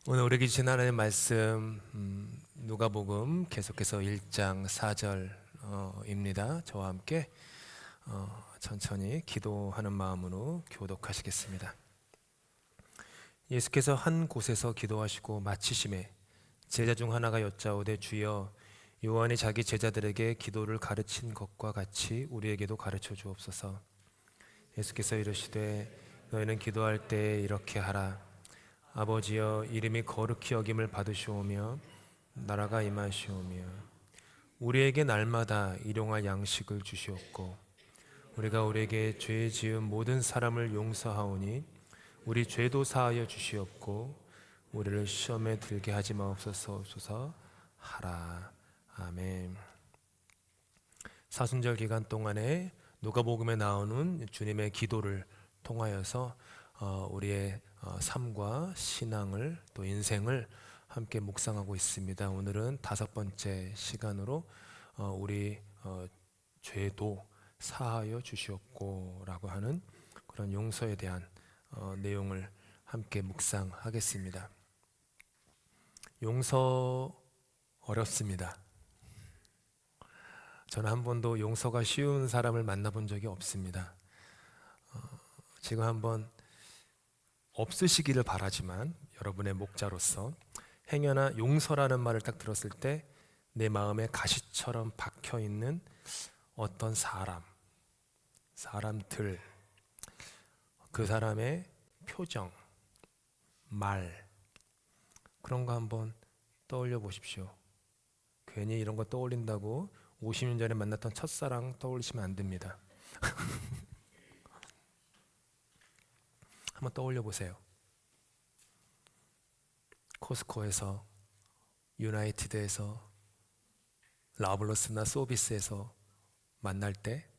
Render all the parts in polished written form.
오늘 우리에게 주신 하나님의 말씀 누가복음 계속해서 1장 4절입니다. 저와 함께 천천히 기도하는 마음으로 교독하시겠습니다. 예수께서 한 곳에서 기도하시고 마치심에 제자 중 하나가 여짜오되 주여 요한이 자기 제자들에게 기도를 가르친 것과 같이 우리에게도 가르쳐 주옵소서. 예수께서 이르시되 너희는 기도할 때 이렇게 하라. 아버지여 이름이 거룩히 여김을 받으시오며 나라가 임하시오며 우리에게 날마다 일용할 양식을 주시옵고 우리가 우리에게 죄 지은 모든 사람을 용서하오니 우리 죄도 사하여 주시옵고 우리를 시험에 들게 하지 마옵소서 하라. 아멘. 사순절 기간 동안에 누가복음에 나오는 주님의 기도를 통하여서 우리의 삶과 신앙을 또 인생을 함께 묵상하고 있습니다. 오늘은 5번째 시간으로 우리 죄도 사하여 주시옵고 라고 하는 그런 용서에 대한 내용을 함께 묵상하겠습니다. 용서 어렵습니다. 저는 한 번도 용서가 쉬운 사람을 만나본 적이 없습니다. 지금 한번 없으시기를 바라지만 여러분의 목자로서 행여나 용서라는 말을 딱 들었을 때 내 마음에 가시처럼 박혀있는 어떤 사람들, 그 사람의 표정, 말, 그런 거 한번 떠올려 보십시오. 괜히 이런 거 떠올린다고 50년 전에 만났던 첫사랑 떠올리시면 안 됩니다. 한번 떠올려 보세요. 코스코에서, 유나이티드에서, 라블러스나 소비스에서 만날 때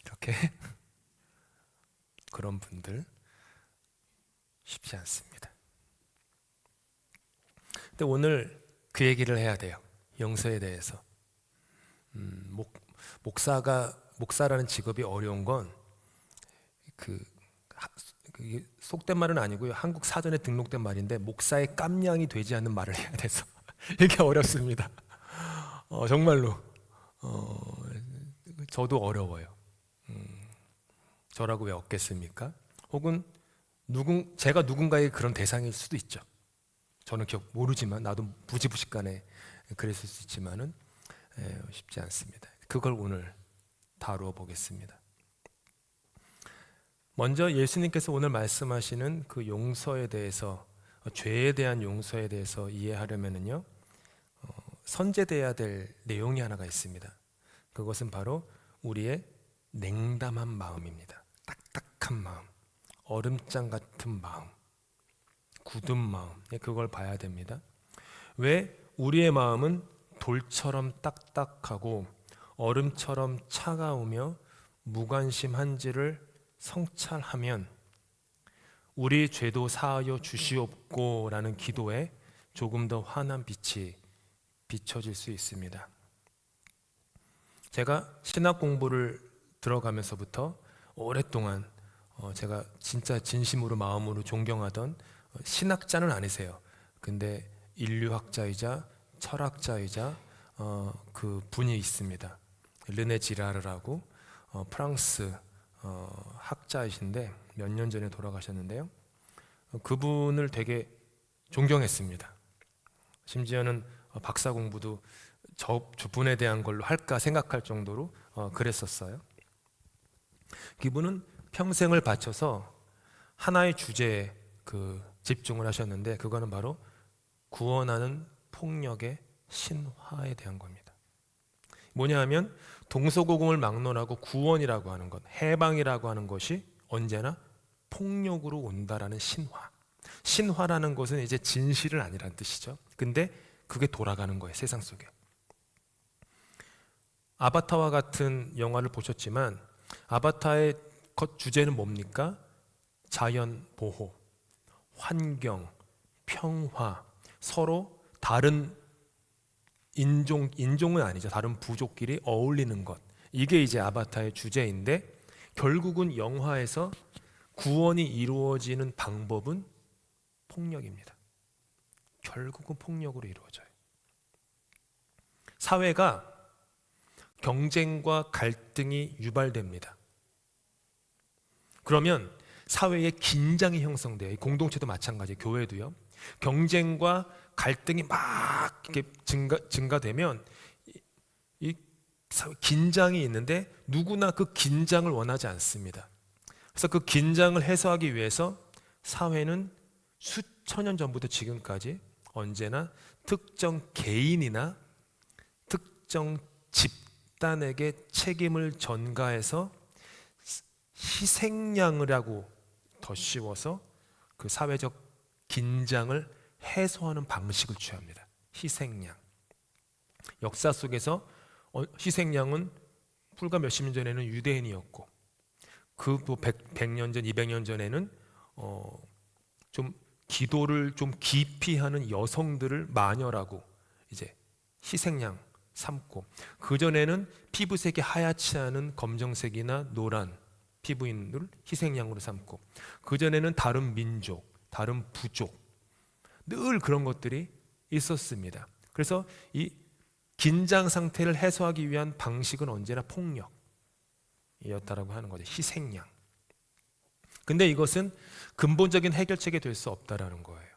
이렇게 그런 분들 쉽지 않습니다. 근데 오늘 그 얘기를 해야 돼요. 용서에 대해서. 목사라는 직업이 어려운 건 그게 속된 말은 아니고요. 한국 사전에 등록된 말인데 목사의 깜냥이 되지 않는 말을 해야 돼서 이게 어렵습니다. 정말로 저도 어려워요. 저라고 왜 없겠습니까? 혹은 제가 누군가의 그런 대상일 수도 있죠. 저는 모르지만 나도 부지부식간에 그랬을 수 있지만은 쉽지 않습니다. 그걸 오늘 다루어 보겠습니다. 먼저 예수님께서 오늘 말씀하시는 그 용서에 대해서, 죄에 대한 용서에 대해서 이해하려면은요, 선제돼야 될 내용이 하나가 있습니다. 그것은 바로 우리의 냉담한 마음입니다. 딱딱한 마음, 얼음장 같은 마음, 굳은 마음, 그걸 봐야 됩니다. 왜 우리의 마음은 돌처럼 딱딱하고 얼음처럼 차가우며 무관심한지를 성찰하면 우리 죄도 사하여 주시옵고 라는 기도에 조금 더 환한 빛이 비춰질 수 있습니다. 제가 신학 공부를 들어가면서부터 오랫동안 제가 진짜 진심으로 마음으로 존경하던 신학자는 아니세요. 근데 인류학자이자 철학자이자 그 분이 있습니다. 르네 지라르라고 프랑스 학자이신데 몇 년 전에 돌아가셨는데요. 그분을 되게 존경했습니다. 심지어는 박사 공부도 저분에 대한 걸로 할까 생각할 정도로 그랬었어요. 그분은 평생을 바쳐서 하나의 주제에 집중을 하셨는데 그거는 바로 구원하는 폭력의 신화에 대한 겁니다. 뭐냐 하면 동서고금을 막론하고 구원이라고 하는 것, 해방이라고 하는 것이 언제나 폭력으로 온다라는 신화. 신화라는 것은 이제 진실은 아니라는 뜻이죠. 근데 그게 돌아가는 거예요, 세상 속에. 아바타와 같은 영화를 보셨지만 아바타의 것 주제는 뭡니까? 자연 보호, 환경, 평화, 서로 다른 인종은 아니죠. 다른 부족끼리 어울리는 것. 이게 이제 아바타의 주제인데 결국은 영화에서 구원이 이루어지는 방법은 폭력입니다. 결국은 폭력으로 이루어져요. 사회가 경쟁과 갈등이 유발됩니다. 그러면 사회에 긴장이 형성돼요. 공동체도 마찬가지예요. 교회도요. 경쟁과 갈등이 막 이렇게 증가되면 이 긴장이 있는데 누구나 그 긴장을 원하지 않습니다. 그래서 그 긴장을 해소하기 위해서 사회는 수천 년 전부터 지금까지 언제나 특정 개인이나 특정 집단에게 책임을 전가해서 희생양을 하고 더 씌워서 그 사회적 긴장을 해소하는 방식을 취합니다. 희생양. 역사 속에서 희생양은 불과 몇십 년 전에는 유대인이었고 그 100년 전, 200년 전에는 좀 기도를 좀 깊이 하는 여성들을 마녀라고 이제 희생양 삼고, 그 전에는 피부색이 하얗지 않은 검정색이나 노란 피부인을 희생양으로 삼고, 그 전에는 다른 민족, 다른 부족, 늘 그런 것들이 있었습니다. 그래서 이 긴장 상태를 해소하기 위한 방식은 언제나 폭력이었다라고 하는 거죠. 희생양. 근데 이것은 근본적인 해결책이 될 수 없다라는 거예요.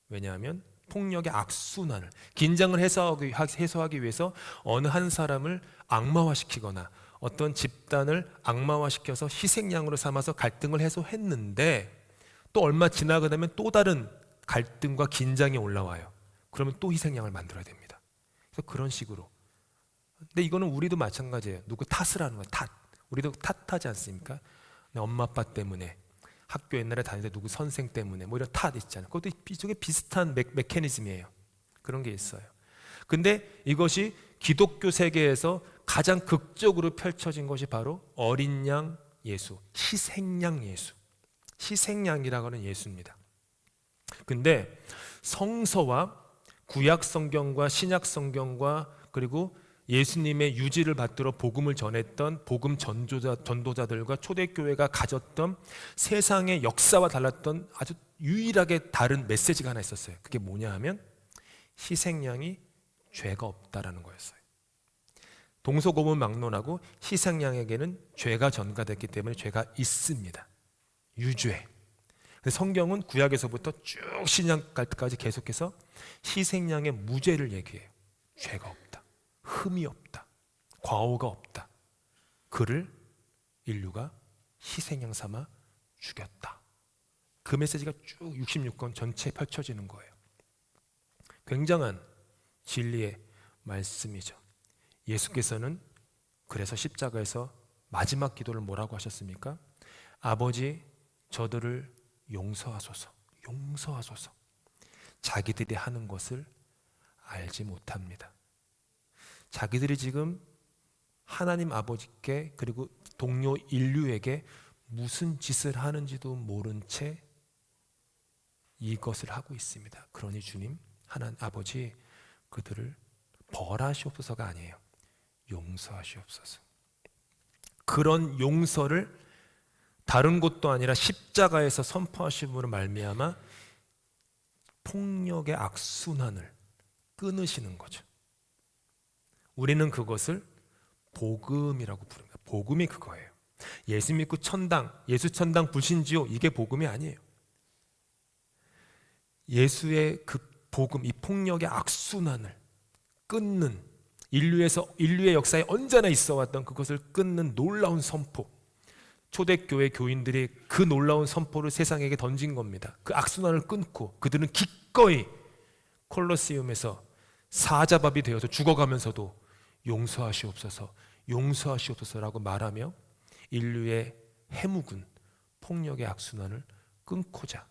왜냐하면 폭력의 악순환을, 긴장을 해소하기 위해서 어느 한 사람을 악마화시키거나 어떤 집단을 악마화시켜서 희생양으로 삼아서 갈등을 해소했는데 또 얼마 지나고 나면 또 다른 갈등과 긴장이 올라와요. 그러면 또 희생양을 만들어야 됩니다. 그래서 그런 식으로. 근데 이거는 우리도 마찬가지예요. 누구 탓을 하는 거예요. 탓. 우리도 탓하지 않습니까? 내 엄마 아빠 때문에, 학교 옛날에 다닐 때 누구 선생 때문에, 뭐 이런 탓 있잖아요. 그것도 이쪽에 비슷한 메커니즘이에요. 그런 게 있어요. 근데 이것이 기독교 세계에서 가장 극적으로 펼쳐진 것이 바로 어린 양 예수, 희생양 예수, 희생양이라고 하는 예수입니다. 근데 성서와 구약 성경과 신약 성경과 그리고 예수님의 유지를 받들어 복음을 전했던 복음 전도자들과 초대교회가 가졌던 세상의 역사와 달랐던 아주 유일하게 다른 메시지가 하나 있었어요. 그게 뭐냐 하면 희생양이 죄가 없다라는 거였어요. 동서고문 막론하고 희생양에게는 죄가 전가됐기 때문에 죄가 있습니다. 유죄. 성경은 구약에서부터 쭉 신약까지 계속해서 희생양의 무죄를 얘기해요. 죄가 없다, 흠이 없다, 과오가 없다. 그를 인류가 희생양 삼아 죽였다. 그 메시지가 쭉 66권 전체에 펼쳐지는 거예요. 굉장한 진리의 말씀이죠. 예수께서는 그래서 십자가에서 마지막 기도를 뭐라고 하셨습니까? 아버지, 저들을 용서하소서, 용서하소서. 자기들이 하는 것을 알지 못합니다. 자기들이 지금 하나님 아버지께 그리고 동료 인류에게 무슨 짓을 하는지도 모른 채 이것을 하고 있습니다. 그러니 주님, 하나님 아버지, 그들을 벌하시옵소서가 아니에요. 용서하시옵소서. 그런 용서를 다른 곳도 아니라 십자가에서 선포하심으로 말미암아 폭력의 악순환을 끊으시는 거죠. 우리는 그것을 복음이라고 부릅니다. 복음이 그거예요. 예수 믿고 천당, 예수 천당 불신지옥, 이게 복음이 아니에요. 예수의 그 복음, 이 폭력의 악순환을 끊는, 인류의 역사에 언제나 있어왔던 그것을 끊는 놀라운 선포. 초대교회 교인들이 그 놀라운 선포를 세상에게 던진 겁니다. 그 악순환을 끊고 그들은 기꺼이 콜로세움에서 사자밥이 되어서 죽어가면서도 용서하시옵소서, 용서하시옵소서라고 말하며 인류의 해묵은 폭력의 악순환을 끊고자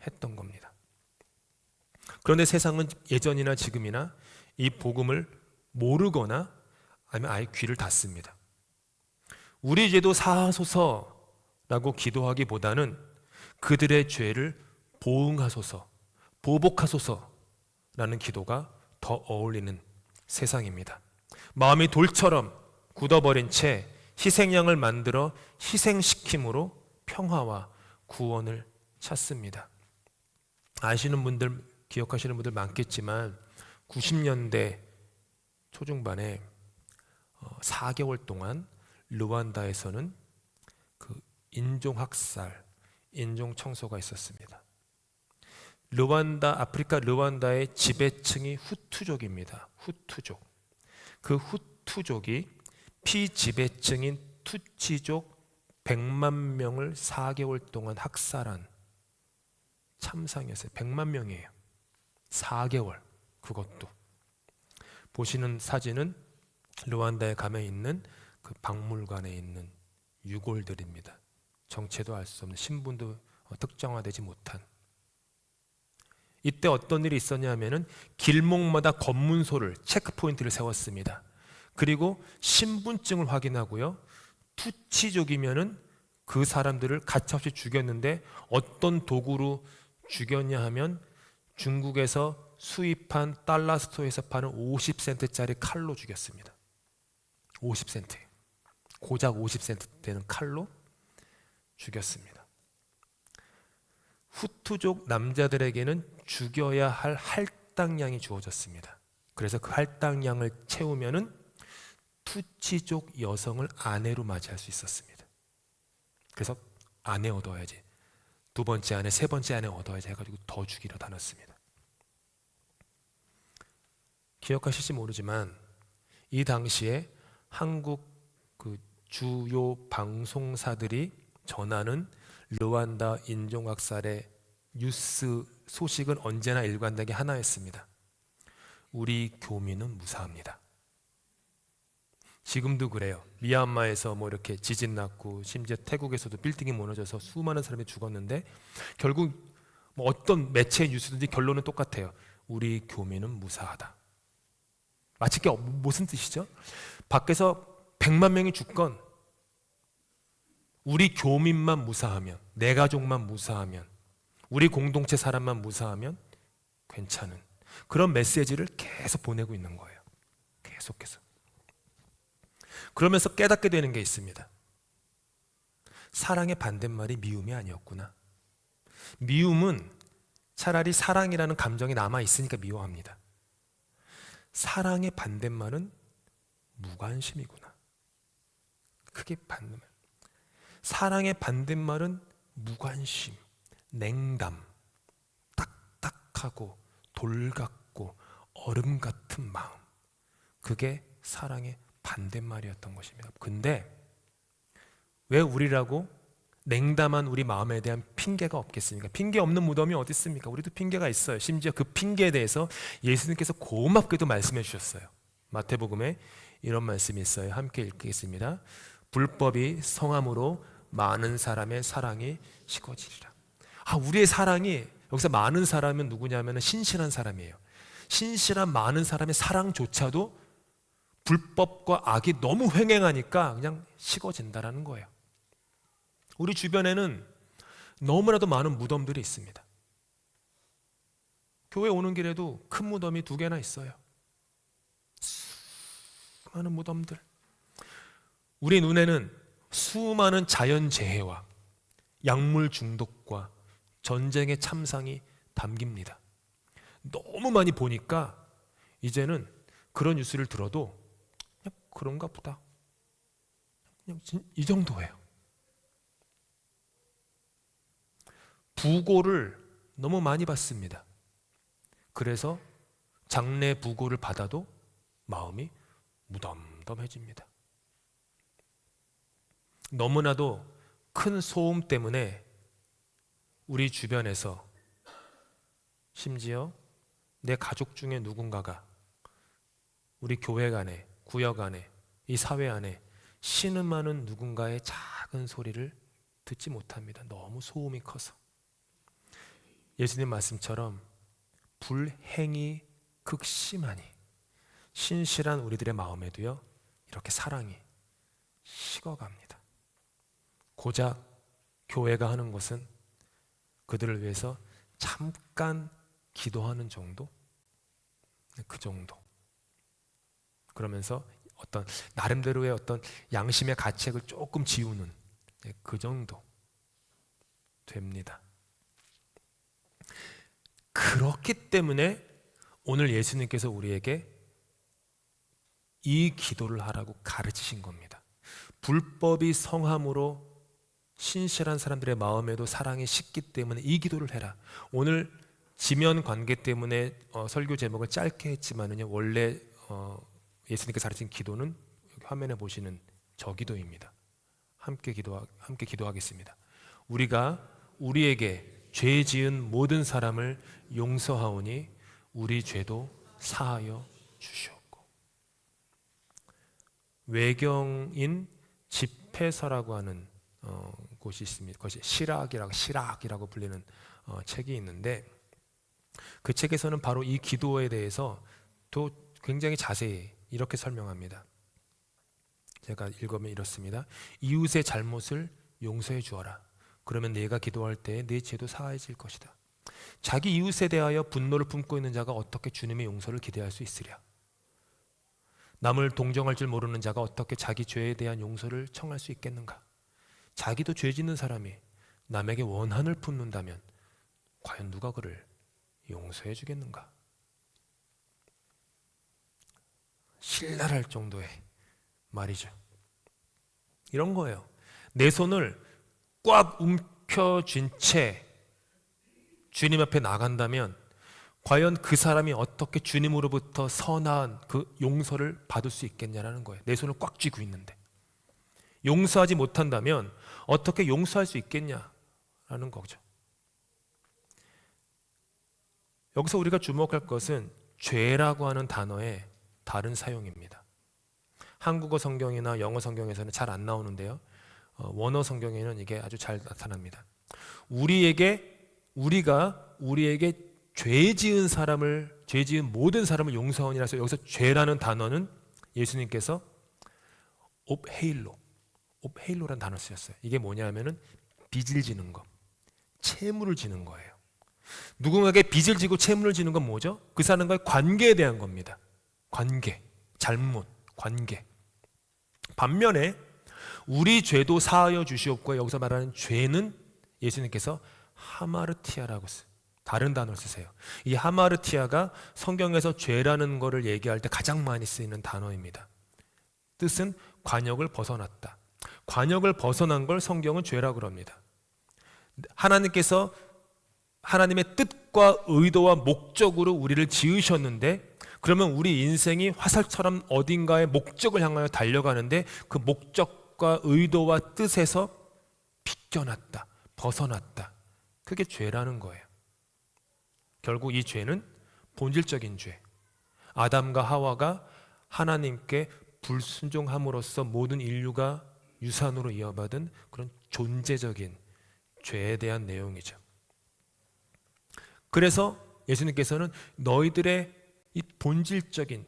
했던 겁니다. 그런데 세상은 예전이나 지금이나 이 복음을 모르거나 아니면 아예 귀를 닫습니다. 우리 죄도 사하소서라고 기도하기보다는 그들의 죄를 보응하소서, 보복하소서라는 기도가 더 어울리는 세상입니다. 마음이 돌처럼 굳어버린 채 희생양을 만들어 희생시킴으로 평화와 구원을 찾습니다. 아시는 분들, 기억하시는 분들 많겠지만 90년대 초중반에 4개월 동안 르완다에서는 그 인종학살, 인종청소가 있었습니다. 아프리카 르완다의 지배층이 후투족입니다. 후투족. 그 후투족이 피지배층인 투치족 100만 명을 4개월 동안 학살한 참상이었어요. 100만 명이에요. 4개월. 그것도. 보시는 사진은 르완다에 가면 있는 그 박물관에 있는 유골들입니다. 정체도 알 수 없는, 신분도 특정화되지 못한. 이때 어떤 일이 있었냐면은 길목마다 검문소를, 체크포인트를 세웠습니다. 그리고 신분증을 확인하고요. 투치족이면은 그 사람들을 가차없이 죽였는데 어떤 도구로 죽였냐 하면 중국에서 수입한 달러 스토어에서 파는 50센트짜리 칼로 죽였습니다. 50센트. 고작 50센트 되는 칼로 죽였습니다. 후투족 남자들에게는 죽여야 할 할당량이 주어졌습니다. 그래서 그 할당량을 채우면은 투치족 여성을 아내로 맞이할 수 있었습니다. 그래서 아내 얻어야지, 두 번째 아내, 세 번째 아내 얻어야지 해가지고 더 죽이러 다녔습니다. 기억하실지 모르지만 이 당시에 한국 그 주요 방송사들이 전하는 르완다 인종학살의 뉴스 소식은 언제나 일관되게 하나였습니다. 우리 교민은 무사합니다. 지금도 그래요. 미얀마에서 뭐 이렇게 지진 났고 심지어 태국에서도 빌딩이 무너져서 수많은 사람이 죽었는데 결국 뭐 어떤 매체의 뉴스든지 결론은 똑같아요. 우리 교민은 무사하다. 마치 그게 무슨 뜻이죠? 밖에서 100만 명이 죽건 우리 교민만 무사하면, 내 가족만 무사하면, 우리 공동체 사람만 무사하면 괜찮은 그런 메시지를 계속 보내고 있는 거예요. 계속해서. 그러면서 깨닫게 되는 게 있습니다. 사랑의 반대말이 미움이 아니었구나. 미움은 차라리 사랑이라는 감정이 남아있으니까 미워합니다. 사랑의 반대말은 무관심이구나. 그게 반대말. 사랑의 반대말은 무관심, 냉담, 딱딱하고 돌 같고 얼음 같은 마음. 그게 사랑의 반대말이었던 것입니다. 근데 왜 우리라고 냉담한 우리 마음에 대한 핑계가 없겠습니까? 핑계 없는 무덤이 어디 있습니까? 우리도 핑계가 있어요. 심지어 그 핑계에 대해서 예수님께서 고맙게도 말씀해 주셨어요. 마태복음에 이런 말씀이 있어요. 함께 읽겠습니다. 불법이 성함으로 많은 사람의 사랑이 식어지리라. 우리의 사랑이, 여기서 많은 사람은 누구냐면 신실한 사람이에요. 신실한 많은 사람의 사랑조차도 불법과 악이 너무 횡행하니까 그냥 식어진다라는 거예요. 우리 주변에는 너무나도 많은 무덤들이 있습니다. 교회 오는 길에도 큰 무덤이 2개나 있어요. 수많은 무덤들. 우리 눈에는 수많은 자연재해와 약물 중독과 전쟁의 참상이 담깁니다. 너무 많이 보니까 이제는 그런 뉴스를 들어도 그냥 그런가 보다, 그냥 이 정도예요. 부고를 너무 많이 받습니다. 그래서 장례 부고를 받아도 마음이 무덤덤해집니다. 너무나도 큰 소음 때문에 우리 주변에서, 심지어 내 가족 중에 누군가가 우리 교회 안에, 구역 안에, 이 사회 안에 신음하는 누군가의 작은 소리를 듣지 못합니다. 너무 소음이 커서. 예수님 말씀처럼 불행이 극심하니 신실한 우리들의 마음에도요, 이렇게 사랑이 식어갑니다. 고작 교회가 하는 것은 그들을 위해서 잠깐 기도하는 정도? 그 정도. 그러면서 나름대로의 어떤 양심의 가책을 조금 지우는 그 정도. 됩니다. 그렇기 때문에 오늘 예수님께서 우리에게 이 기도를 하라고 가르치신 겁니다. 불법이 성함으로 신실한 사람들의 마음에도 사랑이 식기 때문에 이 기도를 해라. 오늘 지면 관계 때문에 설교 제목을 짧게 했지만은요, 원래 예수님께서 가르친 기도는 여기 화면에 보시는 저 기도입니다. 함께 기도하겠습니다. 우리가 우리에게 죄 지은 모든 사람을 용서하오니 우리 죄도 사하여 주시옵고. 외경인 집회서라고 하는 곳이 있습니다. 그것이 시락이라고 불리는 책이 있는데, 그 책에서는 바로 이 기도에 대해서 또 굉장히 자세히 이렇게 설명합니다. 제가 읽으면 이렇습니다. 이웃의 잘못을 용서해 주어라. 그러면 네가 기도할 때 네 죄도 사해질 것이다. 자기 이웃에 대하여 분노를 품고 있는 자가 어떻게 주님의 용서를 기대할 수 있으랴. 남을 동정할 줄 모르는 자가 어떻게 자기 죄에 대한 용서를 청할 수 있겠는가. 자기도 죄 짓는 사람이 남에게 원한을 품는다면 과연 누가 그를 용서해 주겠는가. 신랄할 정도의 말이죠. 이런 거예요. 내 손을 꽉 움켜쥔 채 주님 앞에 나간다면 과연 그 사람이 어떻게 주님으로부터 선한 그 용서를 받을 수 있겠냐라는 거예요. 내 손을 꽉 쥐고 있는데 용서하지 못한다면 어떻게 용서할 수 있겠냐라는 거죠. 여기서 우리가 주목할 것은 죄라고 하는 단어의 다른 사용입니다. 한국어 성경이나 영어 성경에서는 잘 안 나오는데요, 원어 성경에는 이게 아주 잘 나타납니다. 우리가 우리에게 죄 지은 모든 사람을 용서하니라 해서 여기서 죄라는 단어는 예수님께서 옵헤일로라는 단어를 쓰셨어요. 이게 뭐냐면은 빚을 지는 거, 채무를 지는 거예요. 누군가에게 빚을 지고 채무를 지는 건 뭐죠? 그 사람과의 관계에 대한 겁니다. 관계, 잘못, 관계. 반면에 우리 죄도 사하여 주시옵고, 여기서 말하는 죄는 예수님께서 하마르티아라고 다른 단어를 쓰세요. 이 하마르티아가 성경에서 죄라는 것을 얘기할 때 가장 많이 쓰이는 단어입니다. 뜻은 관역을 벗어났다. 관역을 벗어난 걸 성경은 죄라고 합니다. 하나님께서 하나님의 뜻과 의도와 목적으로 우리를 지으셨는데, 그러면 우리 인생이 화살처럼 어딘가에 목적을 향하여 달려가는데 그 목적과 의도와 뜻에서 비껴났다, 벗어났다. 그게 죄라는 거예요. 결국 이 죄는 본질적인 죄, 아담과 하와가 하나님께 불순종함으로써 모든 인류가 유산으로 이어받은 그런 존재적인 죄에 대한 내용이죠. 그래서 예수님께서는 너희들의 이 본질적인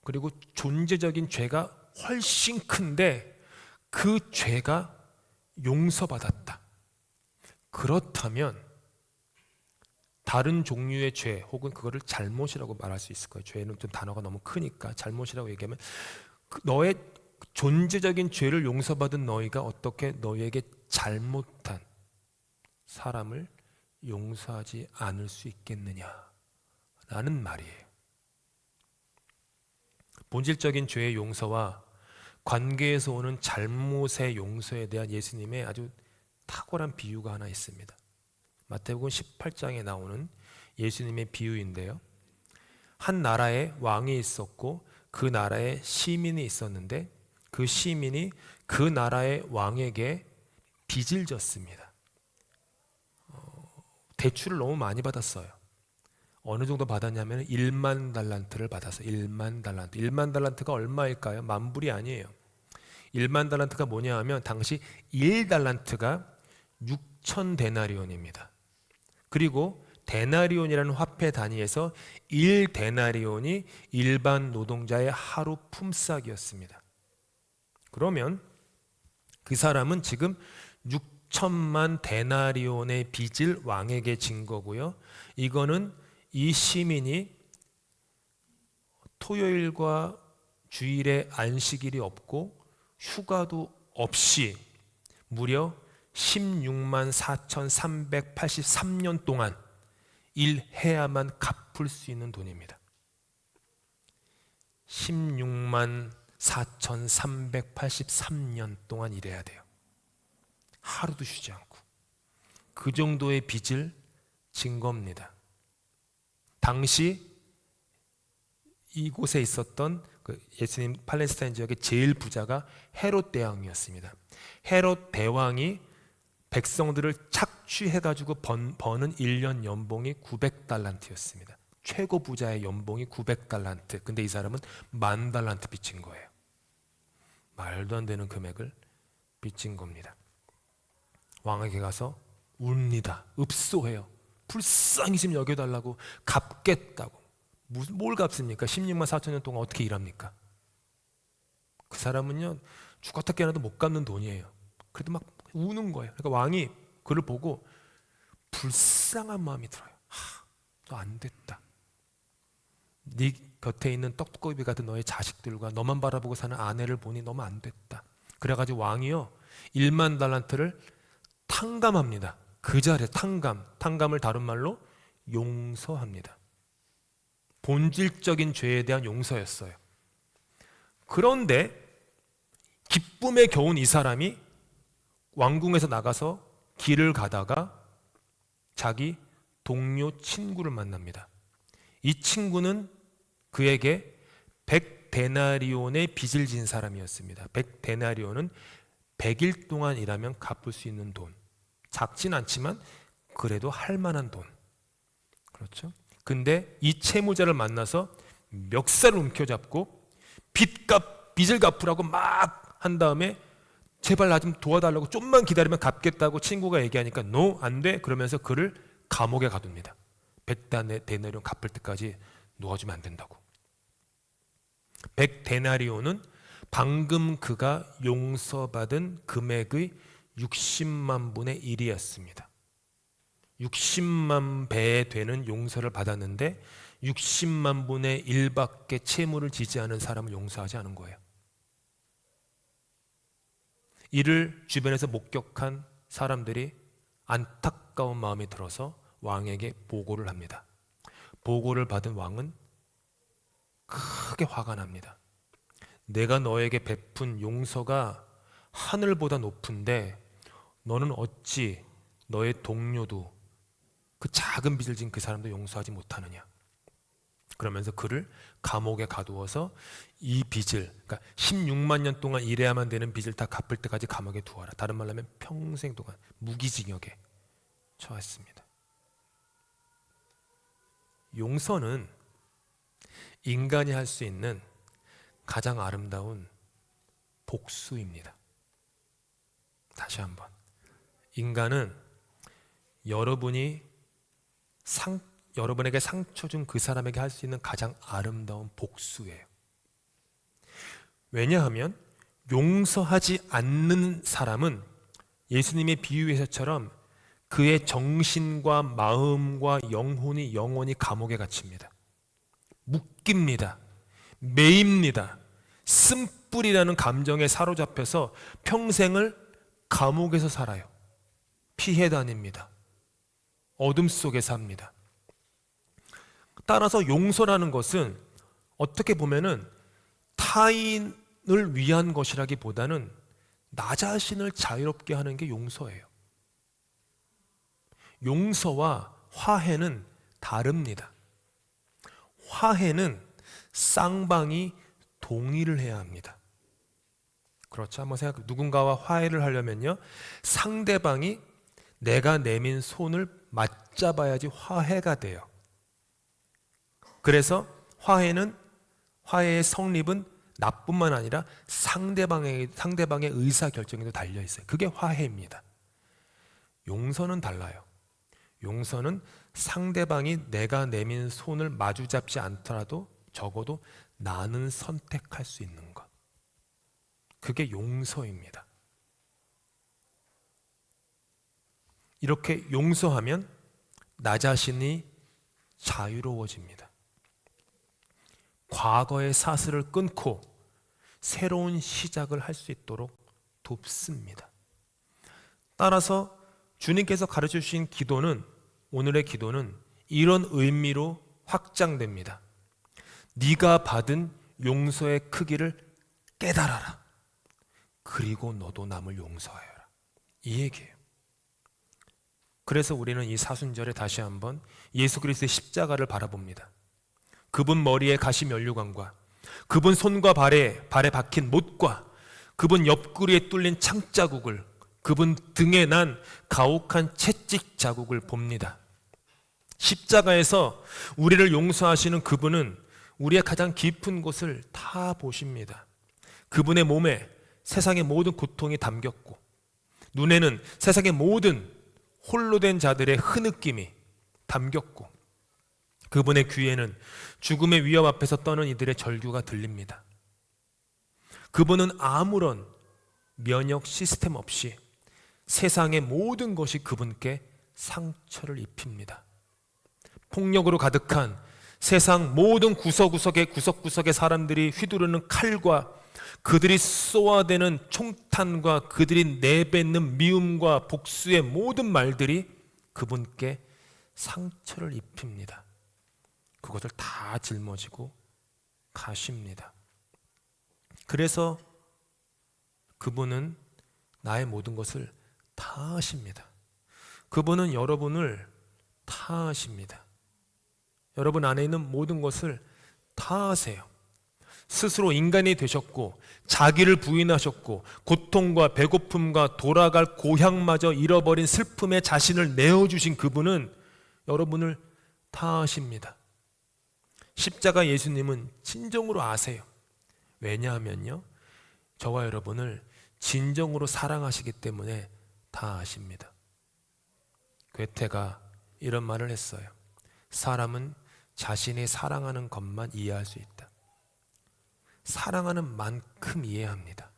그리고 존재적인 죄가 훨씬 큰데 그 죄가 용서받았다. 그렇다면 다른 종류의 죄 혹은 그거를 잘못이라고 말할 수 있을 거예요. 죄는 좀 단어가 너무 크니까 잘못이라고 얘기하면 너의 존재적인 죄를 용서받은 너희가 어떻게 너희에게 잘못한 사람을 용서하지 않을 수 있겠느냐라는 말이에요. 본질적인 죄의 용서와 관계에서 오는 잘못의 용서에 대한 예수님의 아주 탁월한 비유가 하나 있습니다. 마태복음 18장에 나오는 예수님의 비유인데요, 한 나라에 왕이 있었고 그 나라에 시민이 있었는데 그 시민이 그 나라의 왕에게 빚을 졌습니다. 대출을 너무 많이 받았어요. 어느 정도 받았냐면 1만 달란트를 받았어요. 1만 달란트. 1만 달란트가 얼마일까요? 만불이 아니에요. 1만 달란트가 뭐냐 하면 당시 1달란트가 6천 데나리온입니다. 그리고 데나리온이라는 화폐 단위에서 1데나리온이 일반 노동자의 하루 품삯이었습니다. 그러면 그 사람은 지금 6천만 데나리온의 빚을 왕에게 진 거고요. 이거는 이 시민이 토요일과 주일에 안식일이 없고 휴가도 없이 무려 16만 4,383년 동안 일해야만 갚을 수 있는 돈입니다. 16만 4,383년 동안 일해야 돼요. 하루도 쉬지 않고. 그 정도의 빚을 진 겁니다. 당시 이곳에 있었던 예수님 팔레스타인 지역의 제일 부자가 헤롯 대왕이었습니다. 헤롯 대왕이 백성들을 착취해가지고 버는 1년 연봉이 900달란트였습니다. 최고 부자의 연봉이 900달란트. 근데 이 사람은 10,000달란트 빚진 거예요. 말도 안 되는 금액을 빚진 겁니다. 왕에게 가서 웁니다. 읍소해요. 불쌍히 좀 여겨달라고, 갚겠다고. 뭘 갚습니까? 16만 4천 년 동안 어떻게 일합니까? 그 사람은요, 죽었다 깨어나도 못 갚는 돈이에요. 그래도 막 우는 거예요. 그러니까 왕이 그를 보고 불쌍한 마음이 들어요. 너 안 됐다. 네 곁에 있는 떡두꺼비 같은 너의 자식들과 너만 바라보고 사는 아내를 보니 너무 안 됐다. 그래가지고 왕이요, 10,000달란트를 탕감합니다. 그 자리에 탕감을 다른 말로 용서합니다. 본질적인 죄에 대한 용서였어요. 그런데 기쁨에 겨운 이 사람이 왕궁에서 나가서 길을 가다가 자기 동료 친구를 만납니다. 이 친구는 그에게 100데나리온의 빚을 진 사람이었습니다. 100데나리온은 100일 동안 일하면 갚을 수 있는 돈. 작진 않지만 그래도 할 만한 돈. 그렇죠? 근데 이 채무자를 만나서 멱살을 움켜잡고 빚을 갚으라고 막 한 다음에 제발 나 좀 도와달라고, 좀만 기다리면 갚겠다고 친구가 얘기하니까 no, 안 돼. 그러면서 그를 감옥에 가둡니다. 100데나리온 갚을 때까지 놓아주면 안 된다고. 100데나리온은 방금 그가 용서받은 금액의 60만 분의 1이었습니다. 60만 배 되는 용서를 받았는데 60만 분의 1밖에 채무를 지지 않은 사람을 용서하지 않은 거예요. 이를 주변에서 목격한 사람들이 안타까운 마음이 들어서 왕에게 보고를 합니다. 보고를 받은 왕은 크게 화가 납니다. 내가 너에게 베푼 용서가 하늘보다 높은데 너는 어찌 너의 동료도, 그 작은 빚을 진 그 사람도 용서하지 못하느냐. 그러면서 그를 감옥에 가두어서 이 빚을, 그러니까 16만 년 동안 일해야만 되는 빚을 다 갚을 때까지 감옥에 두어라. 다른 말로 하면 평생 동안 무기징역에 처했습니다. 용서는 인간이 할 수 있는 가장 아름다운 복수입니다. 다시 한번, 인간은 여러분에게 상처 준 그 사람에게 할 수 있는 가장 아름다운 복수예요. 왜냐하면 용서하지 않는 사람은 예수님의 비유에서처럼 그의 정신과 마음과 영혼이 영원히 감옥에 갇힙니다. 묶입니다. 매입니다. 쓴뿌리라는 감정에 사로잡혀서 평생을 감옥에서 살아요. 피해 다닙니다. 어둠 속에 삽니다. 따라서 용서라는 것은 어떻게 보면은 타인을 위한 것이라기보다는 나 자신을 자유롭게 하는 게 용서예요. 용서와 화해는 다릅니다. 화해는 쌍방이 동의를 해야 합니다. 그렇죠? 한번 생각해. 누군가와 화해를 하려면요, 상대방이 내가 내민 손을 맞잡아야지 화해가 돼요. 그래서 화해의 성립은 나뿐만 아니라 상대방의 의사결정에도 달려 있어요. 그게 화해입니다. 용서는 달라요. 용서는 상대방이 내가 내민 손을 마주잡지 않더라도 적어도 나는 선택할 수 있는 것. 그게 용서입니다. 이렇게 용서하면 나 자신이 자유로워집니다. 과거의 사슬을 끊고 새로운 시작을 할 수 있도록 돕습니다. 따라서 주님께서 가르쳐 주신 기도는, 오늘의 기도는 이런 의미로 확장됩니다. 네가 받은 용서의 크기를 깨달아라. 그리고 너도 남을 용서하여라. 이 얘기예요. 그래서 우리는 이 사순절에 다시 한번 예수 그리스도의 십자가를 바라봅니다. 그분 머리에 가시 면류관과 그분 손과 발에 박힌 못과 그분 옆구리에 뚫린 창자국을, 그분 등에 난 가혹한 채찍 자국을 봅니다. 십자가에서 우리를 용서하시는 그분은 우리의 가장 깊은 곳을 다 보십니다. 그분의 몸에 세상의 모든 고통이 담겼고, 눈에는 세상의 모든 홀로 된 자들의 흐느낌이 담겼고, 그분의 귀에는 죽음의 위협 앞에서 떠는 이들의 절규가 들립니다. 그분은 아무런 면역 시스템 없이 세상의 모든 것이 그분께 상처를 입힙니다. 폭력으로 가득한 세상 모든 구석구석의 사람들이 휘두르는 칼과 그들이 쏘아대는 총탄과 그들이 내뱉는 미움과 복수의 모든 말들이 그분께 상처를 입힙니다. 그것을 다 짊어지고 가십니다. 그래서 그분은 나의 모든 것을 다 하십니다. 그분은 여러분을 다 하십니다. 여러분 안에 있는 모든 것을 다 하세요. 스스로 인간이 되셨고 자기를 부인하셨고 고통과 배고픔과 돌아갈 고향마저 잃어버린 슬픔에 자신을 내어주신 그분은 여러분을 다 하십니다. 십자가 예수님은 진정으로 아세요. 왜냐하면요, 저와 여러분을 진정으로 사랑하시기 때문에 다 아십니다. 괴테가 이런 말을 했어요. 사람은 자신이 사랑하는 것만 이해할 수 있다. 사랑하는 만큼 이해합니다.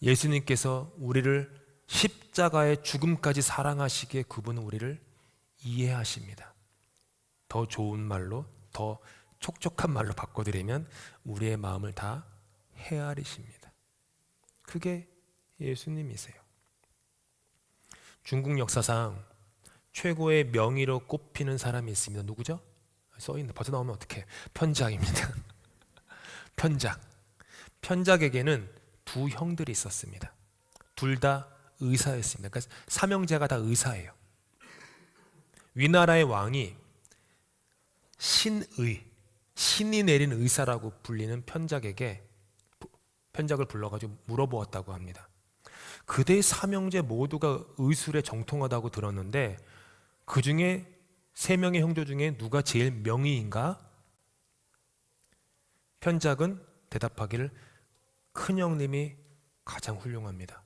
예수님께서 우리를 십자가의 죽음까지 사랑하시기에 그분은 우리를 이해하십니다. 더 좋은 말로, 더 촉촉한 말로 바꿔드리면 우리의 마음을 다 헤아리십니다. 그게 예수님이세요. 중국 역사상 최고의 명의로 꼽히는 사람이 있습니다. 누구죠? 써있는데 벌써 나오면 어떡해. 편작입니다. 편작에게는 두 형들이 있었습니다. 둘 다 의사였습니다. 그러니까 삼형제가 다 의사예요. 위나라의 왕이 신이 내린 의사라고 불리는 편작에게 편작을 불러가지고 물어보았다고 합니다. 그대의 삼형제 모두가 의술에 정통하다고 들었는데 그 중에 세 명의 형제 중에 누가 제일 명의인가? 편작은 대답하기를 큰 형님이 가장 훌륭합니다.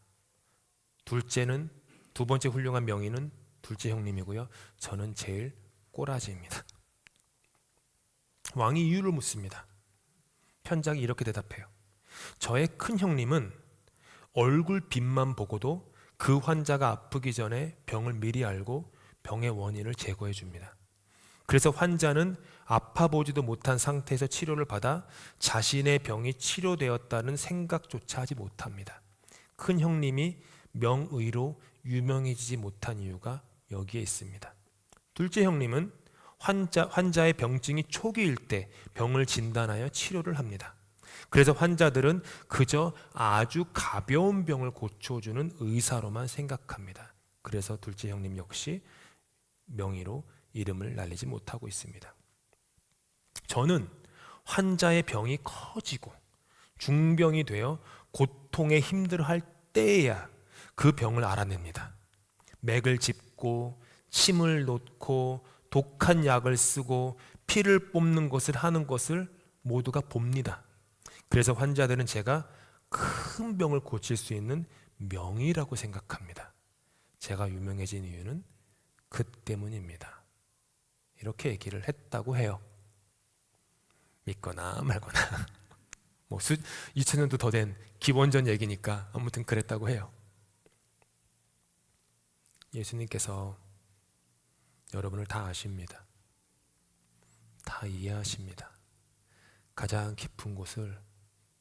두 번째 훌륭한 명의는 둘째 형님이고요. 저는 제일 꼬라지입니다. 왕이 이유를 묻습니다. 편작이 이렇게 대답해요. 저의 큰 형님은 얼굴 빛만 보고도 그 환자가 아프기 전에 병을 미리 알고 병의 원인을 제거해 줍니다. 그래서 환자는 아파 보지도 못한 상태에서 치료를 받아 자신의 병이 치료되었다는 생각조차 하지 못합니다. 큰 형님이 명의로 유명해지지 못한 이유가 여기에 있습니다. 둘째 형님은 환자의 병증이 초기일 때 병을 진단하여 치료를 합니다. 그래서 환자들은 그저 아주 가벼운 병을 고쳐주는 의사로만 생각합니다. 그래서 둘째 형님 역시 명의로 이름을 날리지 못하고 있습니다. 저는 환자의 병이 커지고 중병이 되어 고통에 힘들어할 때에야 그 병을 알아냅니다. 맥을 짚고 침을 놓고 독한 약을 쓰고 피를 뽑는 것을 하는 것을 모두가 봅니다. 그래서 환자들은 제가 큰 병을 고칠 수 있는 명의라고 생각합니다. 제가 유명해진 이유는 그 때문입니다. 이렇게 얘기를 했다고 해요. 믿거나 말거나 2000년도 더 된 기원전 얘기니까 아무튼 그랬다고 해요. 예수님께서 여러분을 다 아십니다. 다 이해하십니다. 가장 깊은 곳을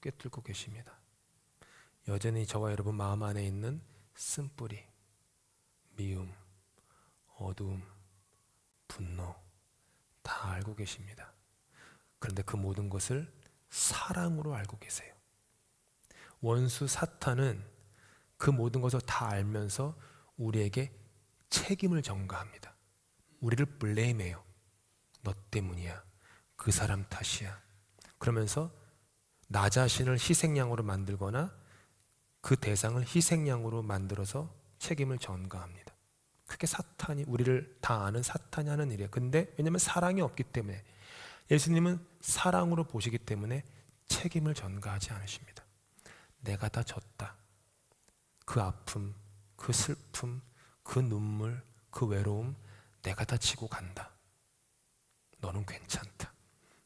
꿰뚫고 계십니다. 여전히 저와 여러분 마음 안에 있는 쓴뿌리, 미움, 어두움, 분노 다 알고 계십니다. 그런데 그 모든 것을 사랑으로 알고 계세요. 원수 사탄은 그 모든 것을 다 알면서 우리에게 책임을 전가합니다. 우리를 블레임해요. 너 때문이야. 그 사람 탓이야. 그러면서 나 자신을 희생양으로 만들거나 그 대상을 희생양으로 만들어서 책임을 전가합니다. 그게 사탄이, 우리를 다 아는 사탄이 하는 일이에요. 근데 왜냐하면 사랑이 없기 때문에, 예수님은 사랑으로 보시기 때문에 책임을 전가하지 않으십니다. 내가 다 졌다. 그 아픔, 그 슬픔, 그 눈물, 그 외로움 내가 다 지고 간다. 너는 괜찮다.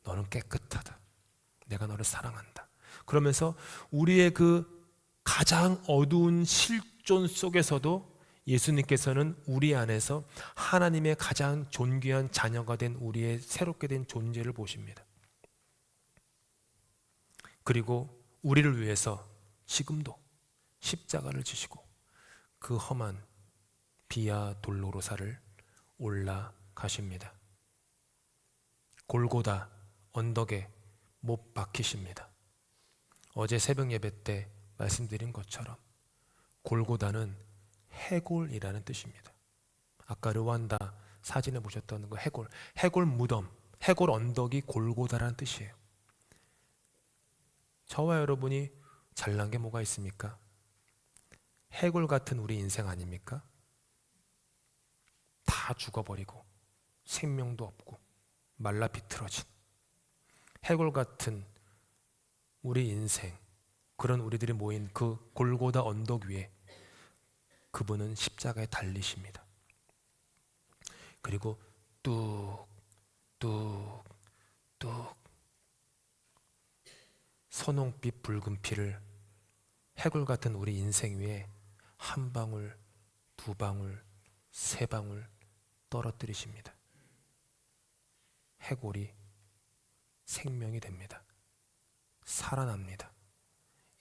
너는 깨끗하다. 내가 너를 사랑한다. 그러면서 우리의 그 가장 어두운 실존 속에서도 예수님께서는 우리 안에서 하나님의 가장 존귀한 자녀가 된 우리의 새롭게 된 존재를 보십니다. 그리고 우리를 위해서 지금도 십자가를 지시고 그 험한 비아 돌로로사를 올라가십니다. 골고다 언덕에 못 박히십니다. 어제 새벽 예배 때 말씀드린 것처럼 골고다는 해골이라는 뜻입니다. 아까 르완다 사진에 보셨던 그 해골 무덤, 해골 언덕이 골고다라는 뜻이에요. 저와 여러분이 잘난 게 뭐가 있습니까? 해골 같은 우리 인생 아닙니까? 다 죽어버리고 생명도 없고 말라 비틀어진 해골 같은 우리 인생, 그런 우리들이 모인 그 골고다 언덕 위에 그분은 십자가에 달리십니다. 그리고 뚝뚝뚝 선홍빛 붉은 피를 해골 같은 우리 인생 위에 한 방울, 두 방울, 세 방울 떨어뜨리십니다. 해골이 생명이 됩니다. 살아납니다.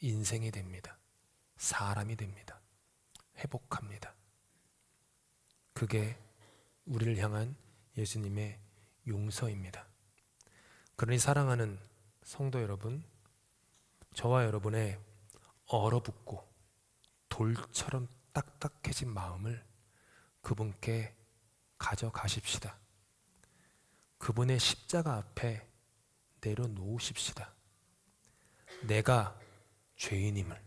인생이 됩니다. 사람이 됩니다. 회복합니다. 그게 우리를 향한 예수님의 용서입니다. 그러니 사랑하는 성도 여러분, 저와 여러분의 얼어붙고 돌처럼 딱딱해진 마음을 그분께 가져가십시다. 그분의 십자가 앞에 내려놓으십시다. 내가 죄인임을,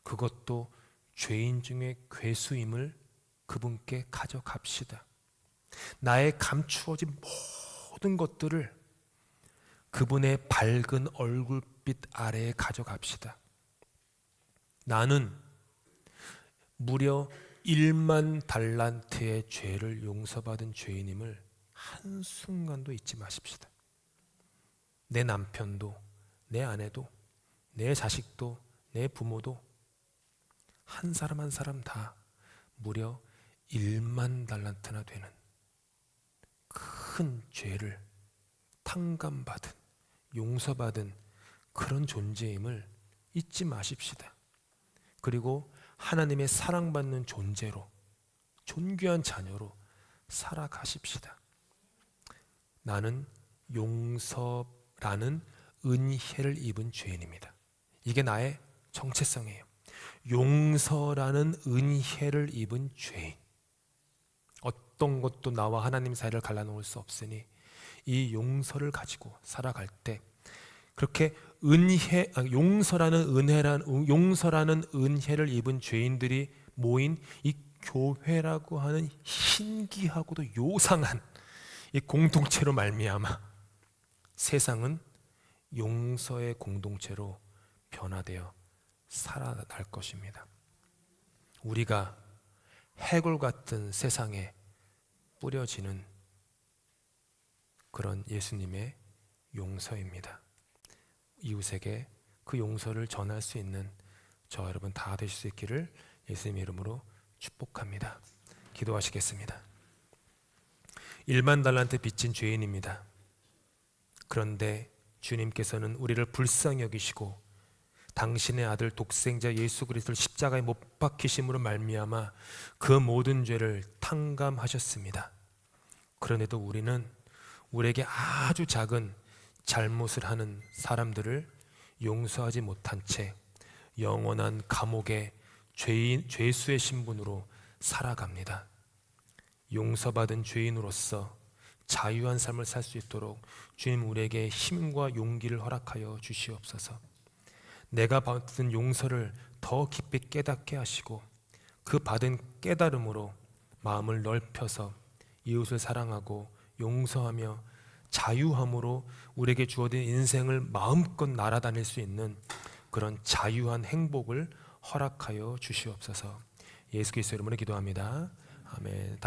그것도 죄인 중에 괴수임을 그분께 가져갑시다. 나의 감추어진 모든 것들을 그분의 밝은 얼굴빛 아래에 가져갑시다. 나는 무려 1만 달란트의 죄를 용서받은 죄인임을 한순간도 잊지 마십시다. 내 남편도, 내 아내도, 내 자식도, 내 부모도 한 사람 한 사람 다 무려 1만 달란트나 되는 큰 죄를 탕감받은, 용서받은 그런 존재임을 잊지 마십시다. 그리고 하나님의 사랑받는 존재로, 존귀한 자녀로 살아가십시다. 나는 용서라는 은혜를 입은 죄인입니다. 이게 나의 정체성이에요. 용서라는 은혜를 입은 죄인. 어떤 것도 나와 하나님 사이를 갈라놓을 수 없으니 이 용서를 가지고 살아갈 때, 그렇게 용서라는 은혜를 입은 죄인들이 모인 이 교회라고 하는 신기하고도 요상한 이 공동체로 말미암아 세상은 용서의 공동체로 변화되어 살아날 것입니다. 우리가 해골 같은 세상에 뿌려지는 그런 예수님의 용서입니다. 이웃에게 그 용서를 전할 수 있는 저 여러분 다 되실 수 있기를 예수님의 이름으로 축복합니다. 기도하시겠습니다. 1만 달란트 빚진 죄인입니다. 그런데 주님께서는 우리를 불쌍히 여기시고 당신의 아들 독생자 예수 그리스도를 십자가에 못 박히심으로 말미암아 그 모든 죄를 탕감하셨습니다. 그런데도 우리는 우리에게 아주 작은 잘못을 하는 사람들을 용서하지 못한 채 영원한 감옥의 죄수의 신분으로 살아갑니다. 용서받은 죄인으로서 자유한 삶을 살 수 있도록 주님 우리에게 힘과 용기를 허락하여 주시옵소서. 내가 받은 용서를 더 깊이 깨닫게 하시고 그 받은 깨달음으로 마음을 넓혀서 이웃을 사랑하고 용서하며 자유함으로 우리에게 주어진 인생을 마음껏 날아다닐 수 있는 그런 자유한 행복을 허락하여 주시옵소서. 예수 그리스도 이름으로 기도합니다. 아멘.